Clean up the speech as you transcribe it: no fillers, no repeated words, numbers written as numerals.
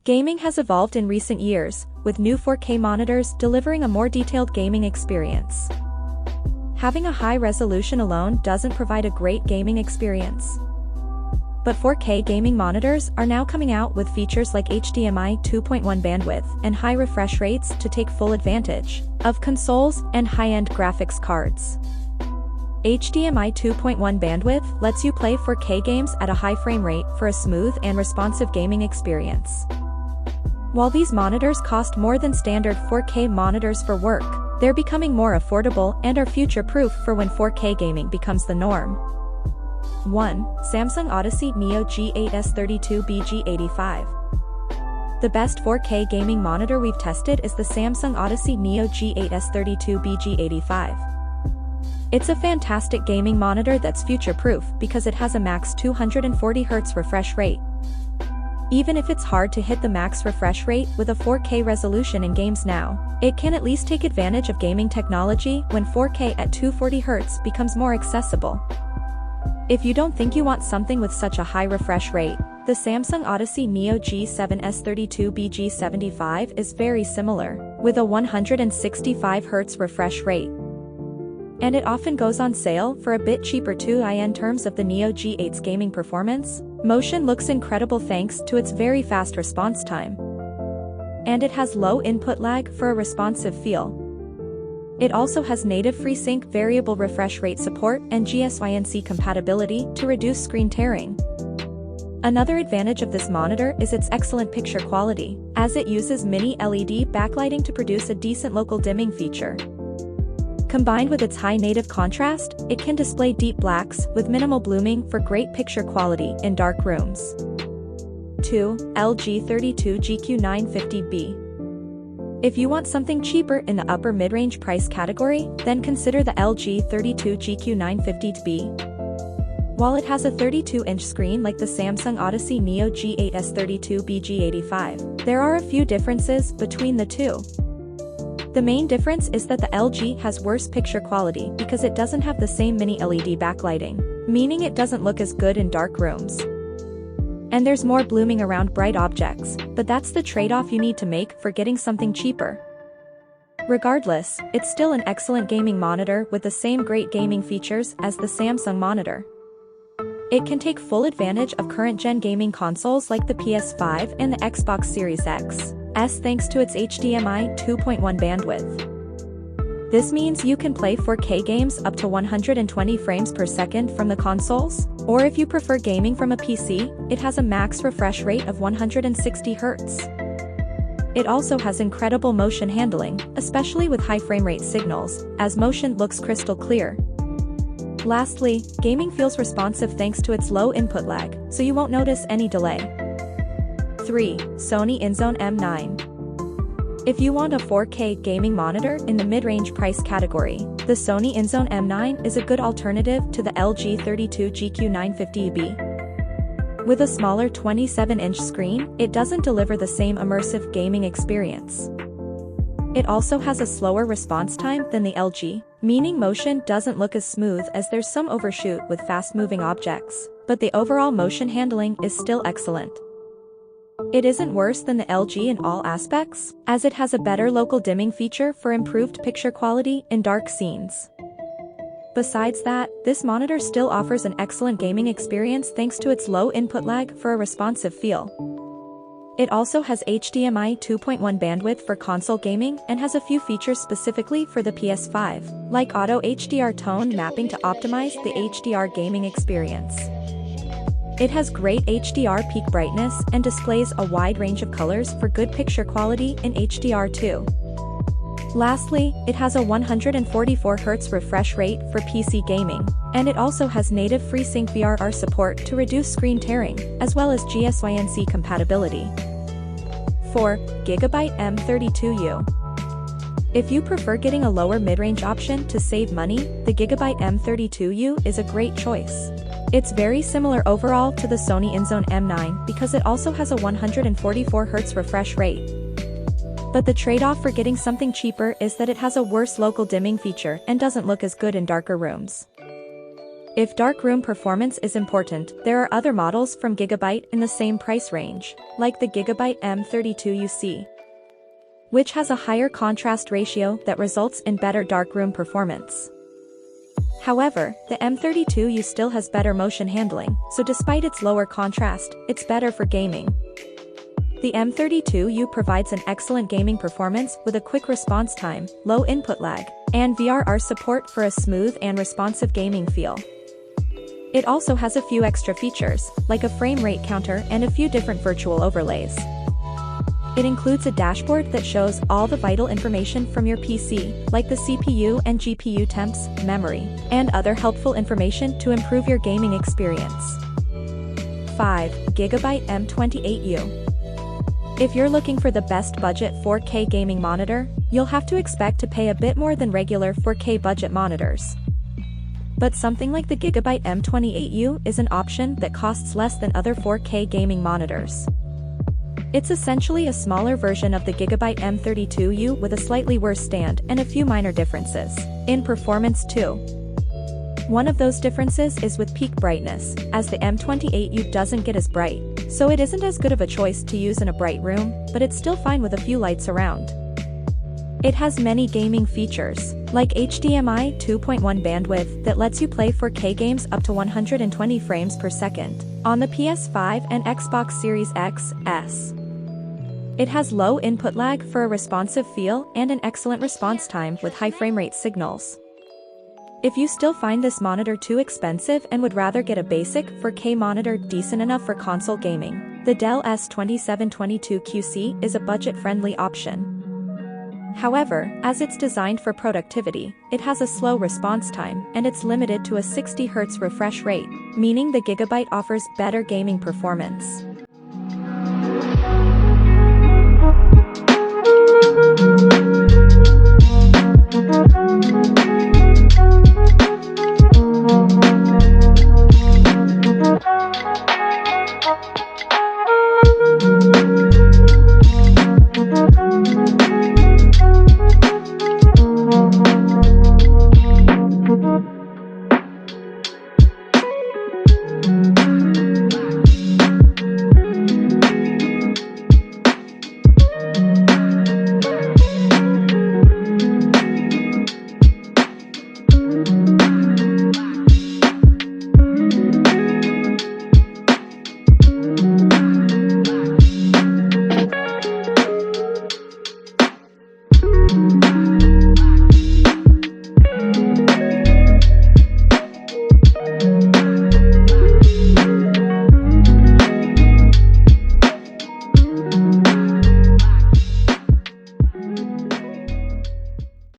Gaming has evolved in recent years, with new 4K monitors delivering a more detailed gaming experience. Having a high resolution alone doesn't provide a great gaming experience. But 4K gaming monitors are now coming out with features like HDMI 2.1 bandwidth and high refresh rates to take full advantage of consoles and high-end graphics cards. HDMI 2.1 bandwidth lets you play 4K games at a high frame rate for a smooth and responsive gaming experience. While these monitors cost more than standard 4K monitors for work, they're becoming more affordable and are future-proof for when 4K gaming becomes the norm. 1. Samsung Odyssey Neo G8 S32BG85. The best 4K gaming monitor we've tested is the Samsung Odyssey Neo G8 S32BG85. It's a fantastic gaming monitor that's future-proof because it has a max 240Hz refresh rate. Even if it's hard to hit the max refresh rate with a 4K resolution in games now, it can at least take advantage of gaming technology when 4K at 240Hz becomes more accessible. If you don't think you want something with such a high refresh rate, the Samsung Odyssey Neo G7 S32BG75 is very similar, with a 165Hz refresh rate. And it often goes on sale for a bit cheaper too. In terms of the Neo G8's gaming performance, motion looks incredible thanks to its very fast response time. And it has low input lag for a responsive feel. It also has native FreeSync variable refresh rate support and GSYNC compatibility to reduce screen tearing. Another advantage of this monitor is its excellent picture quality, as it uses mini LED backlighting to produce a decent local dimming feature. Combined with its high native contrast, it can display deep blacks with minimal blooming for great picture quality in dark rooms. 2. LG 32GQ950B. If you want something cheaper in the upper mid-range price category, then consider the LG 32GQ950B. While it has a 32-inch screen like the Samsung Odyssey Neo G8 S32BG85, there are a few differences between the two. The main difference is that the LG has worse picture quality because it doesn't have the same mini LED backlighting, meaning it doesn't look as good in dark rooms. And there's more blooming around bright objects, but that's the trade-off you need to make for getting something cheaper. Regardless, it's still an excellent gaming monitor with the same great gaming features as the Samsung monitor. It can take full advantage of current-gen gaming consoles like the PS5 and the Xbox Series X thanks to its HDMI 2.1 bandwidth. This means you can play 4K games up to 120 frames per second from the consoles, or if you prefer gaming from a PC, it has a max refresh rate of 160Hz. It also has incredible motion handling, especially with high frame rate signals, as motion looks crystal clear. Lastly, gaming feels responsive thanks to its low input lag, so you won't notice any delay. 3. Sony INZONE M9. If you want a 4K gaming monitor in the mid-range price category, the Sony INZONE M9 is a good alternative to the LG 32GQ950B. With a smaller 27-inch screen, it doesn't deliver the same immersive gaming experience. It also has a slower response time than the LG, meaning motion doesn't look as smooth as there's some overshoot with fast-moving objects, but the overall motion handling is still excellent. It isn't worse than the LG in all aspects, as it has a better local dimming feature for improved picture quality in dark scenes. Besides that, this monitor still offers an excellent gaming experience thanks to its low input lag for a responsive feel. It also has HDMI 2.1 bandwidth for console gaming and has a few features specifically for the PS5, like auto HDR tone mapping to optimize the HDR gaming experience. It has great HDR peak brightness and displays a wide range of colors for good picture quality in HDR2. Lastly, it has a 144Hz refresh rate for PC gaming, and it also has native FreeSync VRR support to reduce screen tearing, as well as GSYNC compatibility. 4. Gigabyte M32U. If you prefer getting a lower mid-range option to save money, the Gigabyte M32U is a great choice. It's very similar overall to the Sony INZONE M9 because it also has a 144Hz refresh rate. But the trade-off for getting something cheaper is that it has a worse local dimming feature and doesn't look as good in darker rooms. If darkroom performance is important, there are other models from Gigabyte in the same price range, like the Gigabyte M32U, which has a higher contrast ratio that results in better darkroom performance. However, the M32U still has better motion handling, so despite its lower contrast, it's better for gaming. The M32U provides an excellent gaming performance with a quick response time, low input lag, and VRR support for a smooth and responsive gaming feel. It also has a few extra features, like a frame rate counter and a few different virtual overlays. It includes a dashboard that shows all the vital information from your PC, like the CPU and GPU temps, memory, and other helpful information to improve your gaming experience. 5. Gigabyte M28U. If you're looking for the best budget 4K gaming monitor, you'll have to expect to pay a bit more than regular 4K budget monitors. But something like the Gigabyte M28U is an option that costs less than other 4K gaming monitors. It's essentially a smaller version of the Gigabyte M32U with a slightly worse stand and a few minor differences in performance too. One of those differences is with peak brightness, as the M28U doesn't get as bright, so it isn't as good of a choice to use in a bright room, but it's still fine with a few lights around. It has many gaming features, like HDMI 2.1 bandwidth that lets you play 4K games up to 120 frames per second on the PS5 and Xbox Series X, S. It has low input lag for a responsive feel and an excellent response time with high frame rate signals. If you still find this monitor too expensive and would rather get a basic 4K monitor decent enough for console gaming, the Dell S2722QC is a budget-friendly option. However, as it's designed for productivity, it has a slow response time and it's limited to a 60 Hz refresh rate, meaning the Gigabyte offers better gaming performance.